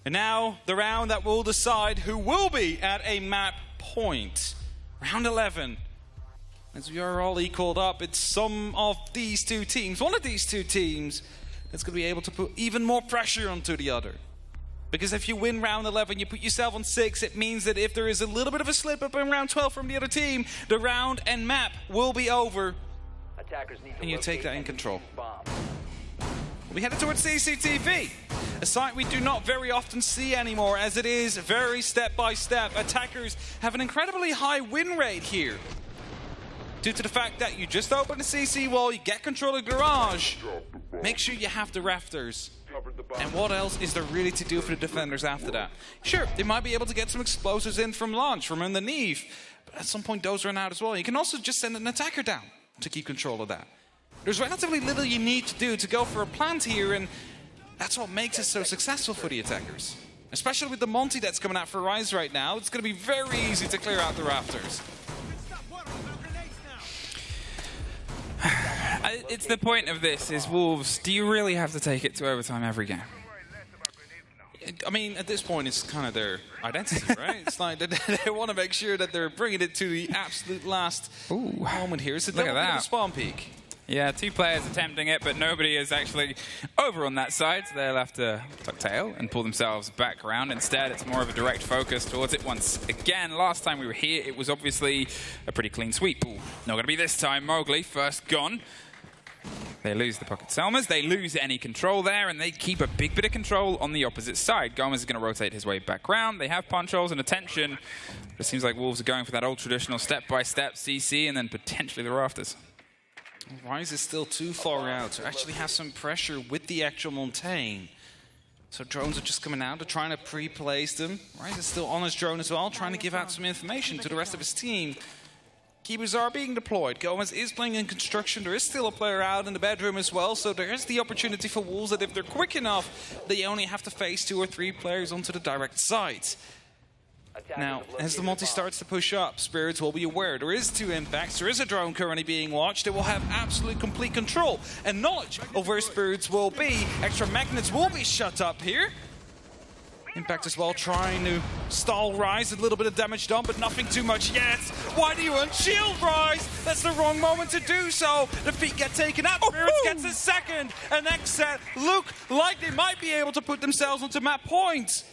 And now the round that will decide who will be at a map point. Round 11. As we are all equaled up, it's some of these two teams, one of these two teams, that's going to be able to put even more pressure onto the other. Because if you win round 11, you put yourself on 6, it means that if there is a little bit of a slip up in round 12 from the other team, the round and map will be over. And you take that in control. We headed towards CCTV, a site we do not very often see anymore, as it is very step-by-step. Attackers have an incredibly high win rate here, due to the fact that you just open the CC wall, you get control of the garage, make sure you have the rafters. And what else is there really to do for the defenders after that? Sure, they might be able to get some explosives in from launch, from underneath, but at some point those run out as well. You can also just send an attacker down to keep control of that. There's relatively little you need to do to go for a plant here, and that's what makes it so successful for the attackers. Especially with the Monty that's coming out for Rise right now, it's going to be very easy to clear out the rafters. It's the point of this, is Wolves, do you really have to take it to overtime every game? I mean, at this point, it's kind of their identity, right? It's like they want to make sure that they're bringing it to the absolute last moment here. It's a double bit of a spawn peak. Yeah, 2 players attempting it, but nobody is actually over on that side, so they'll have to tuck tail and pull themselves back around. Instead, it's more of a direct focus towards it once again. Last time we were here, it was obviously a pretty clean sweep. Not going to be this time. Mowgli, first gone. They lose the pocket Selmas, they lose any control there, and they keep a big bit of control on the opposite side. Gomez is going to rotate his way back round. They have punch holes and attention. It seems like Wolves are going for that old traditional step-by-step CC and then potentially the rafters. Rise is still too far out to actually have some pressure with the actual Montaigne. So drones are just coming out, they're trying to pre-place them. Rise is still on his drone as well, trying to give out some information to the rest of his team. Keepers are being deployed. Gomez is playing in construction. There is still a player out in the bedroom as well, so there is the opportunity for Wolves that if they're quick enough, they only have to face 2 or 3 players onto the direct side. Now, as the multi starts to push up, Spirits will be aware. There is 2 impacts. There is a drone currently being watched. They will have absolute complete control and knowledge of where Spirits will be. Extra magnets will be shut up here. Impact as well, trying to stall Rise. A little bit of damage done, but nothing too much yet. Why do you unshield Rise? That's the wrong moment to do so. The feet get taken out. Spirits gets a second. And XSET look like they might be able to put themselves onto map point.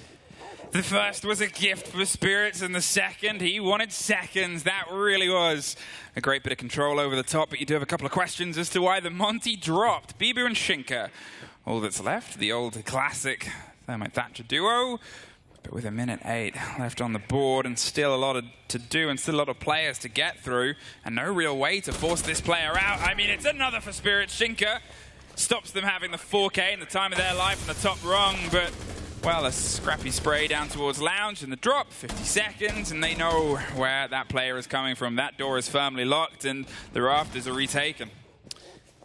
The first was a gift for Spirits, and the second, he wanted seconds. That really was a great bit of control over the top, but you do have a couple of questions as to why the Monty dropped. Bibu and Shinka. All that's left, the old classic Thermite Thatcher duo, but with 1:08 left on the board and still a lot to do and still a lot of players to get through, and no real way to force this player out. I mean, it's another for Spirits. Shinka stops them having the 4K in the time of their life in the top rung, but well, a scrappy spray down towards Lounge and the drop, 50 seconds, and they know where that player is coming from. That door is firmly locked and the rafters are retaken.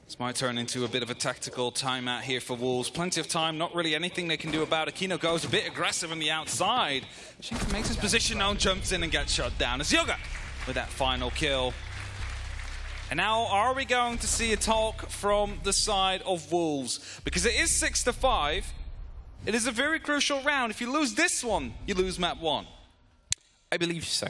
This might turn into a bit of a tactical timeout here for Wolves. Plenty of time, not really anything they can do about it. Kino goes a bit aggressive on the outside. Shinka makes his position known, jumps in and gets shut down. It's Yoga with that final kill. And now, are we going to see a talk from the side of Wolves? Because it is 6-5. It is a very crucial round. If you lose this one, you lose map 1. I believe so.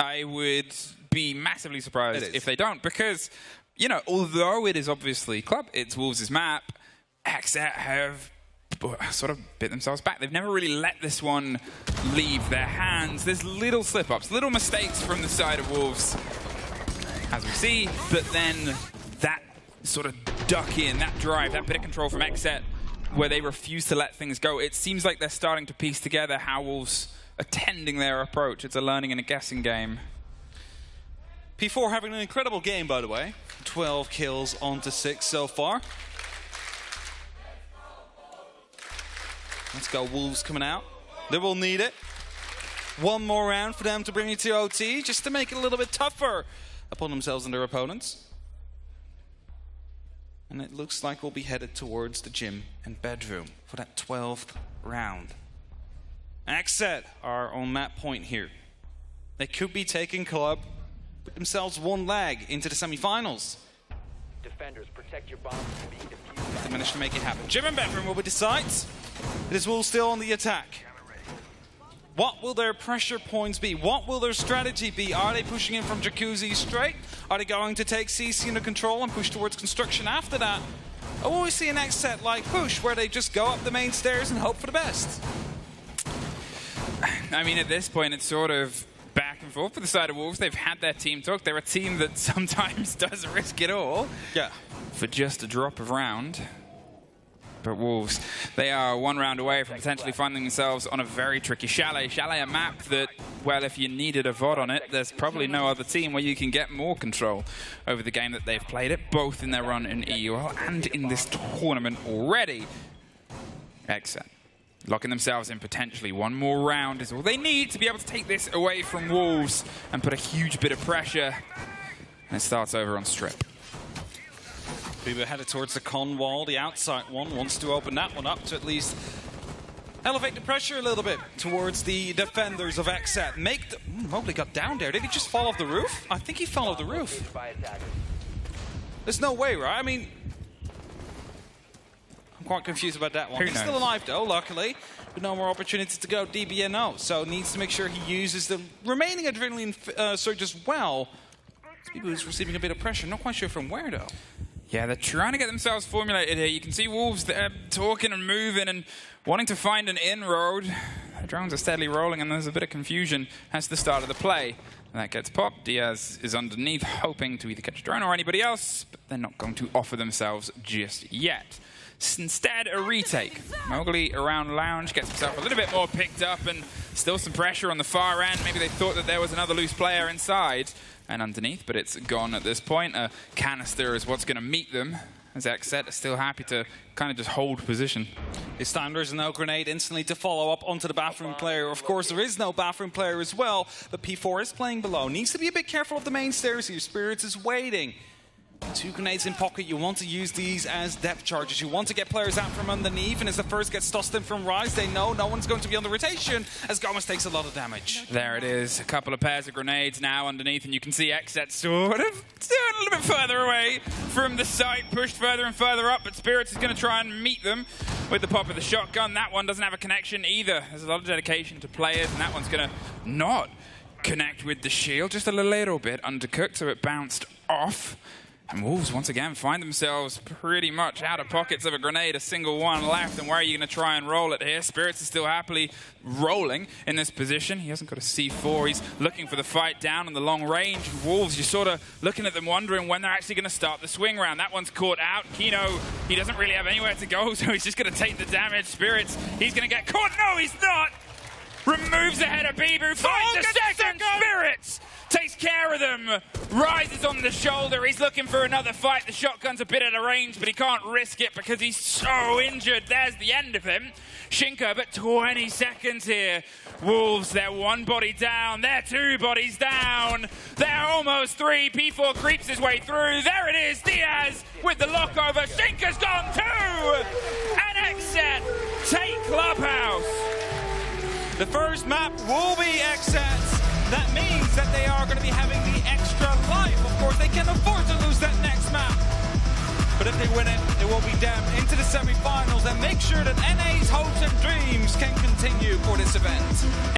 I would be massively surprised if they don't, because, you know, although it is obviously club, it's Wolves' map, XSET have sort of bit themselves back. They've never really let this one leave their hands. There's little slip-ups, little mistakes from the side of Wolves, as we see, but then that sort of duck in, that drive, that bit of control from XSET, where they refuse to let things go. It seems like they're starting to piece together how Wolves are tending their approach. It's a learning and a guessing game. P4 having an incredible game, by the way. 12 kills onto 6 so far. Let's go, Wolves coming out. They will need it. One more round for them to bring it to OT, just to make it a little bit tougher upon themselves and their opponents. And it looks like we'll be headed towards the gym and bedroom for that 12th round. XSET are on map point here. They could be taking club, put themselves one leg into the semifinals. Defenders, protect your bombs from being defused. They managed to make it happen. Gym and bedroom will be the sides. It is Wolves still on the attack. What will their pressure points be? What will their strategy be? Are they pushing in from Jacuzzi straight? Are they going to take CC under control and push towards construction after that? Or will we see an XSET-like push where they just go up the main stairs and hope for the best? I mean, at this point, it's sort of back and forth for the side of Wolves. They've had their team talk. They're a team that sometimes does risk it all for just a drop of round. But Wolves, they are one round away from potentially finding themselves on a very tricky Chalet. Chalet, a map that, well, if you needed a VOD on it, there's probably no other team where you can get more control over the game that they've played it, both in their run in EUL and in this tournament already. XSET locking themselves in potentially one more round is all they need to be able to take this away from Wolves and put a huge bit of pressure. And it starts over on Strip. Bibu headed towards the con wall. The outside one wants to open that one up to at least elevate the pressure a little bit towards the defenders of XSET. Mowgli got down there. Did he just fall off the roof? I think he fell off the roof. There's no way, right? I mean, I'm quite confused about that one. He's still alive though, luckily. But no more opportunity to go DBNO. So needs to make sure he uses the remaining adrenaline surge as well. Bibu is receiving a bit of pressure. Not quite sure from where though. Yeah, they're trying to get themselves formulated here. You can see Wolves talking and moving and wanting to find an inroad. The drones are steadily rolling and there's a bit of confusion as the start of the play. And that gets popped. Diaz is underneath, hoping to either catch a drone or anybody else, but they're not going to offer themselves just yet. Instead, a retake. Mowgli around Lounge gets himself a little bit more picked up and still some pressure on the far end. Maybe they thought that there was another loose player inside and underneath, but it's gone at this point. A canister is what's going to meet them as XSET is still happy to kind of just hold position. This time there's no grenade instantly to follow up onto the bathroom player. Of course, there is no bathroom player as well, but P4 is playing below. Needs to be a bit careful of the main stairs here. Spirits is waiting. 2 grenades in pocket. You want to use these as depth charges. You want to get players out from underneath, and as the first gets tossed in from Rise, they know no one's going to be on the rotation, as Gomez takes a lot of damage. There it is. A couple of pairs of grenades now underneath, and you can see XSET sort of still a little bit further away from the site, pushed further and further up, but Spirits is going to try and meet them with the pop of the shotgun. That one doesn't have a connection either. There's a lot of dedication to players, and that one's going to not connect with the shield. Just a little bit undercooked, so it bounced off. And Wolves, once again, find themselves pretty much out of pockets of a grenade, a single one left. And where are you going to try and roll it here? Spirits is still happily rolling in this position. He hasn't got a C4. He's looking for the fight down on the long range. Wolves, you're sort of looking at them wondering when they're actually going to start the swing round. That one's caught out. Kino, he doesn't really have anywhere to go, so he's just going to take the damage. Spirits, he's going to get caught. No, he's not! Removes the head of Bibu, finds a second! Spirits takes care of them, rises on the shoulder, he's looking for another fight. The shotgun's a bit out of range, but he can't risk it because he's so injured. There's the end of him. Shinka, but 20 seconds here. Wolves, they're 1 body down, they're 2 bodies down, they're almost 3. P4 creeps his way through. There it is, Diaz with the lock over. Shinka's gone too! And XSET take Clubhouse. The first map will be XSET. That means that they are going to be having the extra life. Of course, they can afford to lose that next map. But if they win it, it will be them into the semi-finals and make sure that NA's hopes and dreams can continue for this event.